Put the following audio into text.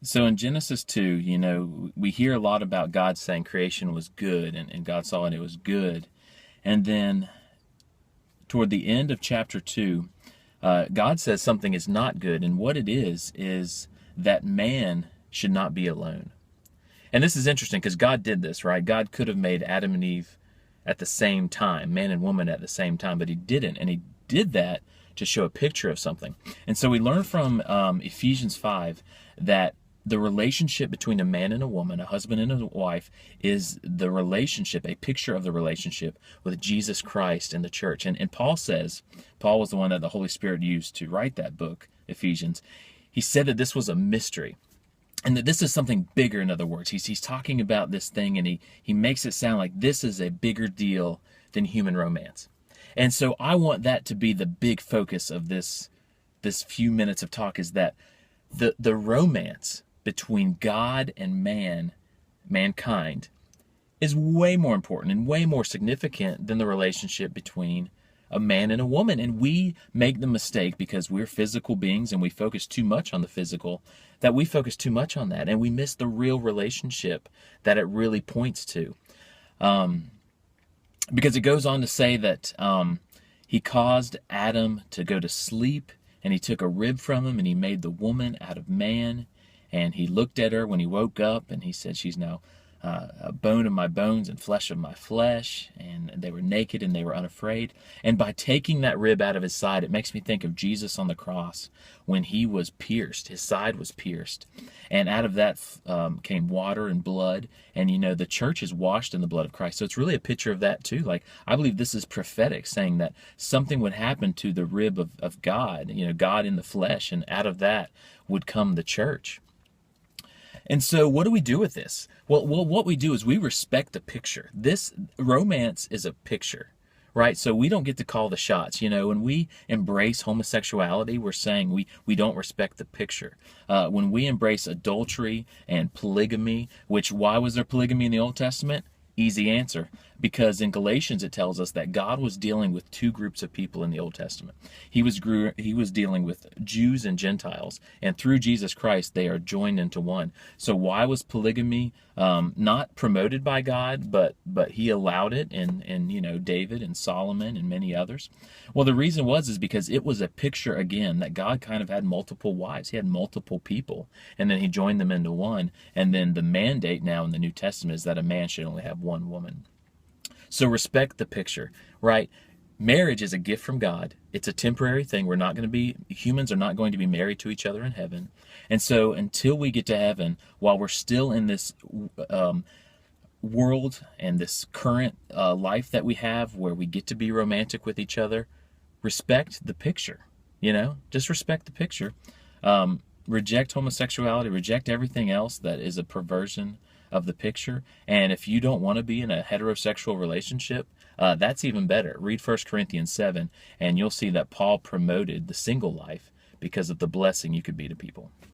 So in Genesis 2, we hear a lot about God saying creation was good and God saw it was good. And then toward the end of chapter 2, God says something is not good. And what it is that man should not be alone. And this is interesting because God did this, right? God could have made Adam and Eve at the same time, man and woman at the same time, but he didn't. And he did that to show a picture of something. And so we learn from Ephesians 5 that the relationship between a man and a woman, a husband and a wife, is the relationship, a picture of the relationship with Jesus Christ and the church. And Paul says, Paul was the one that the Holy Spirit used to write that book, Ephesians. He said that this was a mystery and that this is something bigger. In other words, he's talking about this thing, and he makes it sound like this is a bigger deal than human romance. And so I want that to be the big focus of this few minutes of talk, is that the romance between God and mankind, is way more important and way more significant than the relationship between a man and a woman. And we make the mistake, because we're physical beings and we focus too much on the physical, that we focus too much on that and we miss the real relationship that it really points to. Because it goes on to say that he caused Adam to go to sleep, and he took a rib from him and he made the woman out of man. And he looked at her when he woke up, and he said, she's now a bone of my bones and flesh of my flesh. And they were naked and they were unafraid. And by taking that rib out of his side, it makes me think of Jesus on the cross when he was pierced. His side was pierced. And out of that came water and blood. And the church is washed in the blood of Christ. So it's really a picture of that too. Like, I believe this is prophetic, saying that something would happen to the rib of God, God in the flesh. And out of that would come the church. And so what do we do with this? Well, what we do is we respect the picture. This romance is a picture, right? So we don't get to call the shots. When we embrace homosexuality, we're saying we don't respect the picture. When we embrace adultery and polygamy, why was there polygamy in the Old Testament? Easy answer. Because in Galatians it tells us that God was dealing with two groups of people in the Old Testament. He was dealing with Jews and Gentiles, and through Jesus Christ they are joined into one. So why was polygamy not promoted by God, but he allowed it in David and Solomon and many others? Well, the reason is because it was a picture, again, that God kind of had multiple wives. He had multiple people, and then he joined them into one. And then the mandate now in the New Testament is that a man should only have one woman. So respect the picture, right? Marriage is a gift from God. It's a temporary thing. Humans are not going to be married to each other in heaven. And so until we get to heaven, while we're still in this world and this current life that we have, where we get to be romantic with each other, respect the picture. Just respect the picture. Reject homosexuality, reject everything else that is a perversion of the picture. And if you don't want to be in a heterosexual relationship, that's even better. Read 1 Corinthians 7, and you'll see that Paul promoted the single life because of the blessing you could be to people.